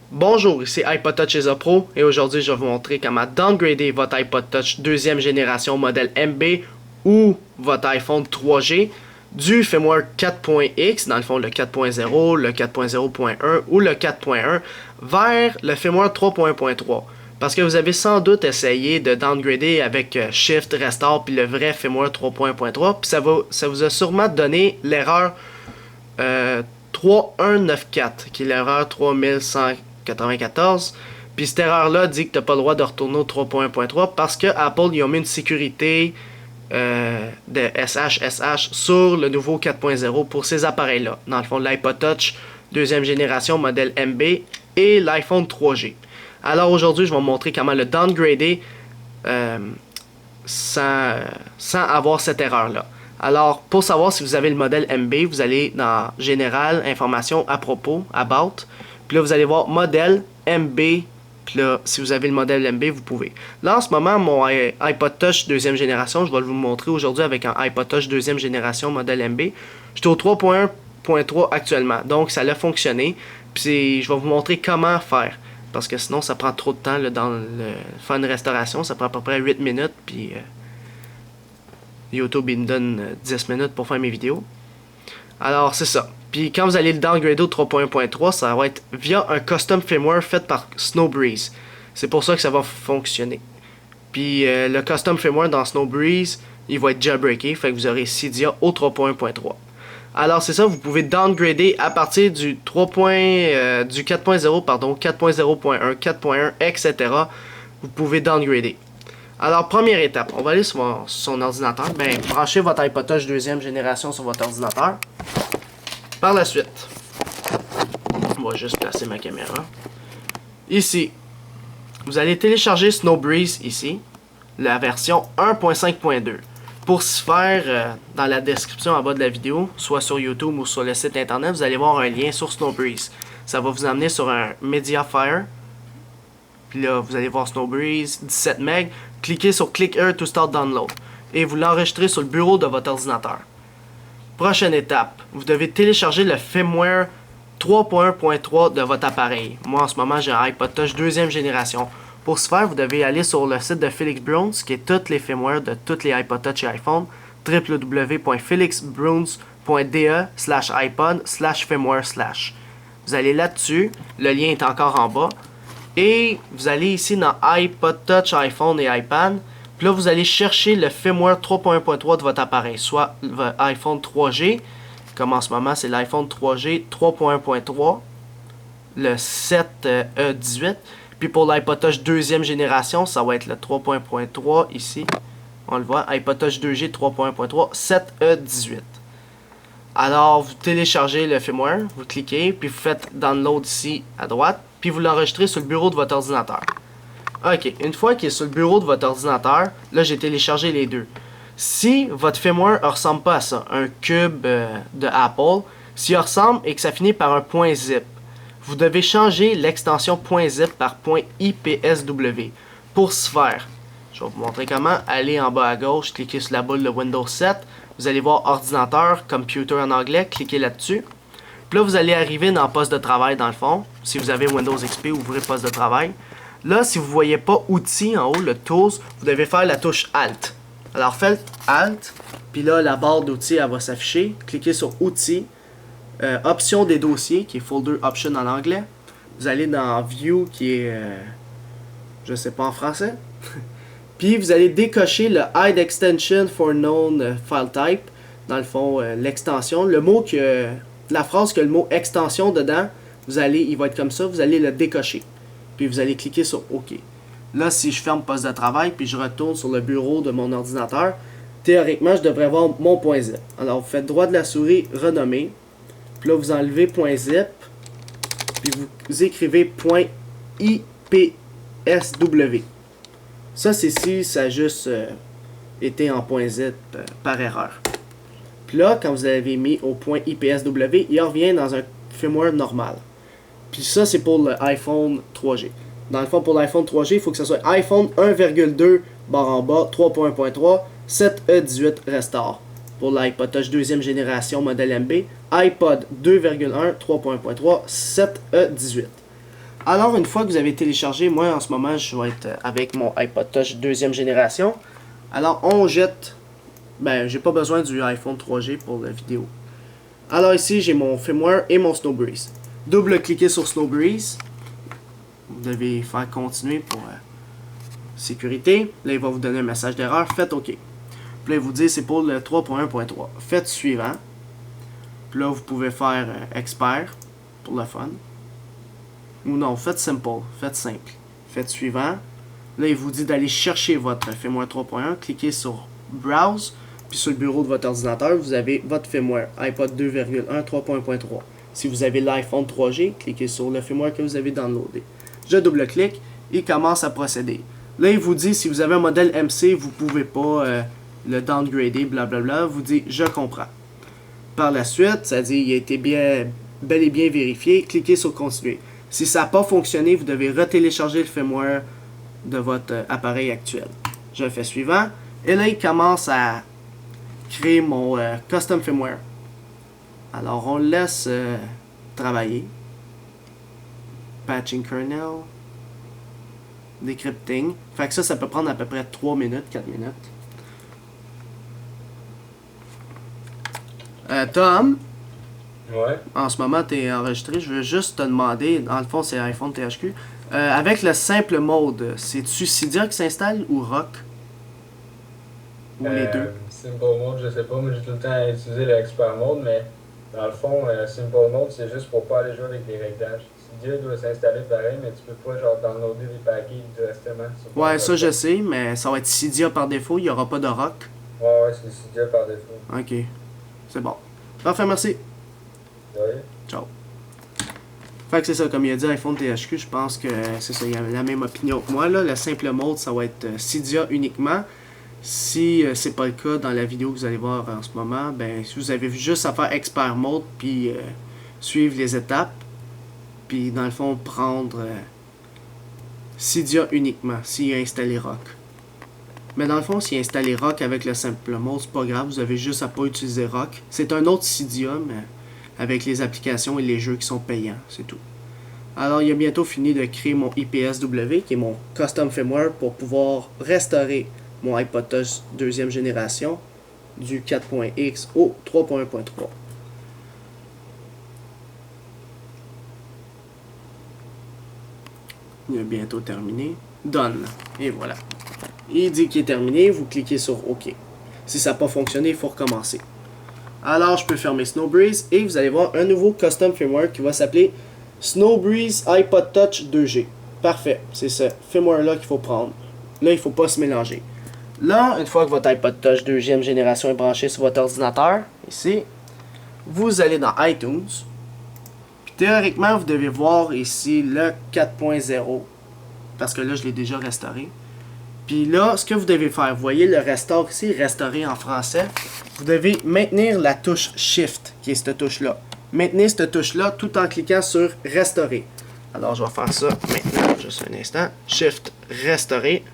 Bonjour, ici iPod Touch Eza Pro et aujourd'hui je vais vous montrer comment downgrader votre iPod Touch deuxième génération modèle MB ou votre iPhone 3G du firmware 4.x, dans le fond le 4.0, le 4.0.1 ou le 4.1 vers le firmware 3.1.3. Parce que vous avez sans doute essayé de downgrader avec Shift, Restore puis le vrai firmware 3.1.3 puis ça vous a sûrement donné l'erreur 3194 qui est l'erreur 3194. Puis cette erreur-là dit que tu n'as pas le droit de retourner au 3.1.3 parce que Apple ils ont mis une sécurité de SHSH sur le nouveau 4.0 pour ces appareils-là. Dans le fond, l'iPod Touch deuxième génération modèle MB et l'iPhone 3G. Alors aujourd'hui, je vais vous montrer comment le downgrader sans avoir cette erreur-là. Alors, pour savoir si vous avez le modèle MB, vous allez dans Général, Information, à propos, About. Puis là, vous allez voir Modèle MB. Puis là, si vous avez le modèle MB, vous pouvez. Là, en ce moment, mon iPod Touch deuxième génération, je vais vous le montrer aujourd'hui avec un iPod Touch deuxième génération modèle MB. Je suis au 3.1.3 actuellement, donc ça a fonctionné. Puis je vais vous montrer comment faire. Parce que sinon, ça prend trop de temps là, dans faire une restauration. Ça prend à peu près 8 minutes. Puis YouTube il me donne 10 minutes pour faire mes vidéos. Alors c'est ça. Puis quand vous allez le downgrader au 3.1.3, ça va être via un custom firmware fait par Snowbreeze. C'est pour ça que ça va fonctionner. Puis le custom firmware dans Snowbreeze, il va être jailbreaké, fait que vous aurez Cydia au 3.1.3. Alors c'est ça, vous pouvez downgrader à partir du 4.0, pardon, 4.0.1, 4.1, etc. Vous pouvez downgrader. Alors, première étape, on va aller sur son ordinateur. Ben, branchez votre iPod Touch deuxième génération sur votre ordinateur. Par la suite, on va juste placer ma caméra. Ici, vous allez télécharger Snowbreeze ici, la version 1.5.2. Pour ce faire, dans la description en bas de la vidéo, soit sur YouTube ou sur le site internet, vous allez voir un lien sur Snowbreeze. Ça va vous amener sur un Mediafire. Puis là, vous allez voir Snowbreeze, 17 MB. Cliquez sur Click Here to Start Download. Et vous l'enregistrez sur le bureau de votre ordinateur. Prochaine étape, vous devez télécharger le firmware 3.1.3 de votre appareil. Moi, en ce moment, j'ai un iPod Touch deuxième génération. Pour ce faire, vous devez aller sur le site de Felix Bruns, qui est toutes les firmwares de tous les iPod Touch et iPhone, www.felixbruns.de/iPod/firmware/. Vous allez là-dessus, le lien est encore en bas. Et vous allez ici dans iPod Touch, iPhone et iPad. Puis là, vous allez chercher le firmware 3.1.3 de votre appareil, soit votre iPhone 3G, comme en ce moment, c'est l'iPhone 3G 3.1.3, le 7E18. Puis pour l'iPod Touch deuxième génération, ça va être le 3.1.3 ici. On le voit, iPod Touch 2G 3.1.3, 7E18. Alors, vous téléchargez le firmware, vous cliquez, puis vous faites Download ici à droite, puis vous l'enregistrez sur le bureau de votre ordinateur. Ok, une fois qu'il est sur le bureau de votre ordinateur, là j'ai téléchargé les deux. Si votre firmware ne ressemble pas à ça, un cube de Apple, s'il ressemble et que ça finit par un .zip, vous devez changer l'extension .zip par .ipsw. Pour ce faire, je vais vous montrer comment. Allez en bas à gauche, cliquez sur la boule de Windows 7. Vous allez voir ordinateur, computer en anglais, cliquez là-dessus. Puis là, vous allez arriver dans poste de travail dans le fond. Si vous avez Windows XP, ouvrez poste de travail. Là, si vous ne voyez pas outils en haut, le tools, vous devez faire la touche Alt. Alors faites Alt, puis là, la barre d'outils, elle va s'afficher. Cliquez sur outils, option des dossiers, qui est folder option en anglais. Vous allez dans View, qui est, je sais pas en français. Puis vous allez décocher le Hide Extension for Known File Type. Dans le fond, l'extension. Le mot que... la phrase que le mot extension dedans, il va être comme ça, vous allez le décocher. Puis vous allez cliquer sur OK. Là, si je ferme poste de travail, puis je retourne sur le bureau de mon ordinateur, théoriquement, je devrais voir mon .zip. Alors, vous faites droit de la souris, renommer. Puis là, vous enlevez .zip. Puis vous écrivez .ipsw. Ça, c'est si ça a juste été en .zip par erreur. Puis là, quand vous avez mis au .ipsw, il revient dans un firmware normal. Puis ça, c'est pour l'iPhone 3G. Dans le fond, pour l'iPhone 3G, il faut que ce soit iPhone 1.2 barre en bas 3.1.3 7E18 Restore. Pour l'iPod Touch deuxième génération modèle MB, iPod 2.1 3.1.3 7E18. Alors, une fois que vous avez téléchargé, moi en ce moment, je vais être avec mon iPod Touch deuxième génération. Alors, on jette. Ben, j'ai pas besoin du iPhone 3G pour la vidéo. Alors ici, j'ai mon firmware et mon Snowbreeze. Double-cliquez sur Snowbreeze. Vous devez faire continuer pour sécurité. Là, il va vous donner un message d'erreur. Faites OK. Puis là, il vous dit c'est pour le 3.1.3. Faites suivant. Puis là, vous pouvez faire expert pour le fun. Ou non, faites simple. Faites simple. Faites suivant. Là, il vous dit d'aller chercher votre firmware 3.1. Cliquez sur Browse. Puis sur le bureau de votre ordinateur, vous avez votre firmware iPod 2.1 3.1.3. Si vous avez l'iPhone 3G, cliquez sur le firmware que vous avez downloadé. Je double-clique, il commence à procéder. Là, il vous dit, si vous avez un modèle MC, vous ne pouvez pas le downgrader, blablabla. Vous dit, je comprends. Par la suite, ça dit, il a été bel et bien vérifié. Cliquez sur continuer. Si ça n'a pas fonctionné, vous devez retélécharger le firmware de votre appareil actuel. Je fais suivant. Et là, il commence à créer mon custom firmware. Alors, on le laisse travailler. Patching kernel. Decrypting. Fait que ça peut prendre à peu près 3 minutes, 4 minutes. Tom, Ouais. en ce moment, tu es enregistré. Je veux juste te demander, dans le fond, c'est iPhone THQ. Avec le simple mode, c'est-tu Cydia qui s'installe ou Rock? Ou les deux? Simple Mode, je sais pas, moi j'ai tout le temps utilisé le Expert Mode, mais dans le fond, Simple Mode, c'est juste pour pas aller jouer avec les réglages. Cydia doit s'installer pareil, mais tu peux pas genre downloader des packages directement. Ouais, ça je sais, mais ça va être Cydia par défaut, il n'y aura pas de Rock. Ouais, c'est Cydia par défaut. Ok, c'est bon. Parfait, merci. Ouais. Ciao. Fait que c'est ça, comme il a dit iPhone THQ, je pense que c'est ça, il a la même opinion que moi. Là. Le simple mode, ça va être Cydia uniquement. Si c'est pas le cas dans la vidéo que vous allez voir en ce moment, ben si vous avez juste à faire Expert Mode puis suivre les étapes, puis dans le fond prendre Cydia uniquement, s'il a installé Rock. Mais dans le fond, s'il a installé Rock avec le simple mode, c'est pas grave, vous avez juste à pas utiliser Rock. C'est un autre Cydia, mais avec les applications et les jeux qui sont payants, c'est tout. Alors, il a bientôt fini de créer mon IPSW, qui est mon custom firmware, pour pouvoir restaurer mon iPod Touch deuxième génération du 4.x au 3.1.3. Il est bientôt terminé. Done. Et voilà. Il dit qu'il est terminé, vous cliquez sur OK. Si ça n'a pas fonctionné, il faut recommencer. Alors, je peux fermer Snowbreeze et vous allez voir un nouveau custom firmware qui va s'appeler Snowbreeze iPod Touch 2G. Parfait, c'est ce firmware-là qu'il faut prendre. Là, il ne faut pas se mélanger. Là, une fois que votre iPod Touch deuxième génération est branché sur votre ordinateur, ici, vous allez dans iTunes. Puis, théoriquement, vous devez voir ici le 4.0. Parce que là, je l'ai déjà restauré. Puis là, ce que vous devez faire, vous voyez le restore ici, restaurer en français. Vous devez maintenir la touche Shift, qui est cette touche-là. Maintenez cette touche-là tout en cliquant sur restaurer. Alors, je vais faire ça maintenant, juste un instant. Shift, restaurer.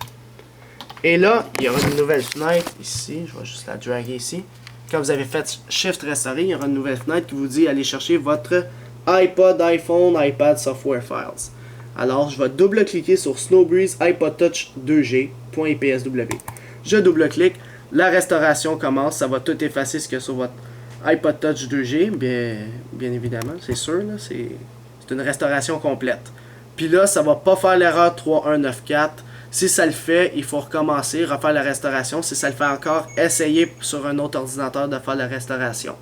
Et là, il y aura une nouvelle fenêtre ici. Je vais juste la draguer ici. Quand vous avez fait Shift, restaurer, il y aura une nouvelle fenêtre qui vous dit aller chercher votre iPod, iPhone, iPad Software Files. Alors, je vais double-cliquer sur Snowbreeze iPod Touch 2G.ipsw. Je double-clique, la restauration commence, ça va tout effacer ce qu'il y a sur votre iPod Touch 2G, bien évidemment, c'est sûr, c'est une restauration complète. Puis là, ça va pas faire l'erreur 3194. Si ça le fait, il faut recommencer, refaire la restauration. Si ça le fait encore, essayer sur un autre ordinateur de faire la restauration.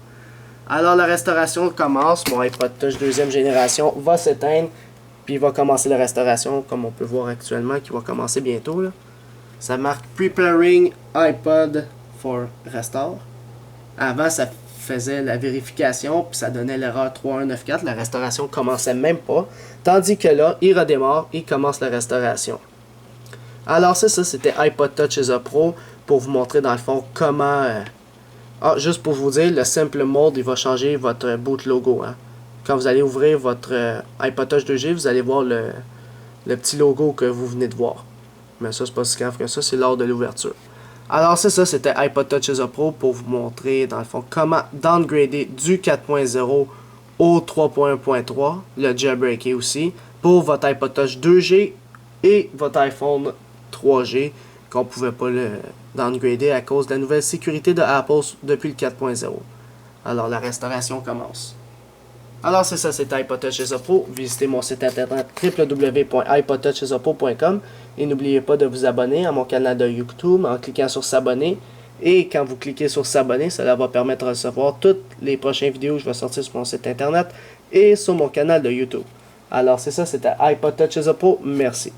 Alors, la restauration commence, mon iPod Touch deuxième génération va s'éteindre. Puis il va commencer la restauration, comme on peut voir actuellement, qui va commencer bientôt. Là. Ça marque Preparing iPod for Restore. Avant, ça faisait la vérification, puis ça donnait l'erreur 3194. La restauration commençait même pas. Tandis que là, il redémarre, il commence la restauration. Alors ça, c'était iPod Touch as a Pro, pour vous montrer dans le fond comment... juste pour vous dire, le simple mode, il va changer votre boot logo. Hein. Quand vous allez ouvrir votre iPod Touch 2G, vous allez voir le petit logo que vous venez de voir. Mais ça, c'est pas si grave que ça, c'est lors de l'ouverture. Alors, c'est ça, c'était iPod Touch as a Pro pour vous montrer, dans le fond, comment downgrader du 4.0 au 3.1.3, le jailbreaker aussi, pour votre iPod Touch 2G et votre iPhone 3G qu'on pouvait pas le downgrader à cause de la nouvelle sécurité de Apple depuis le 4.0. Alors la restauration commence. Alors c'est ça, c'était iPod Touch chez Oppo. Visitez mon site internet www.ipodtouchesoppo.com et n'oubliez pas de vous abonner à mon canal de YouTube en cliquant sur s'abonner. Et quand vous cliquez sur s'abonner, cela va permettre de recevoir toutes les prochaines vidéos que je vais sortir sur mon site internet et sur mon canal de YouTube. Alors c'est ça, c'était iPod Touch chez Oppo. Merci.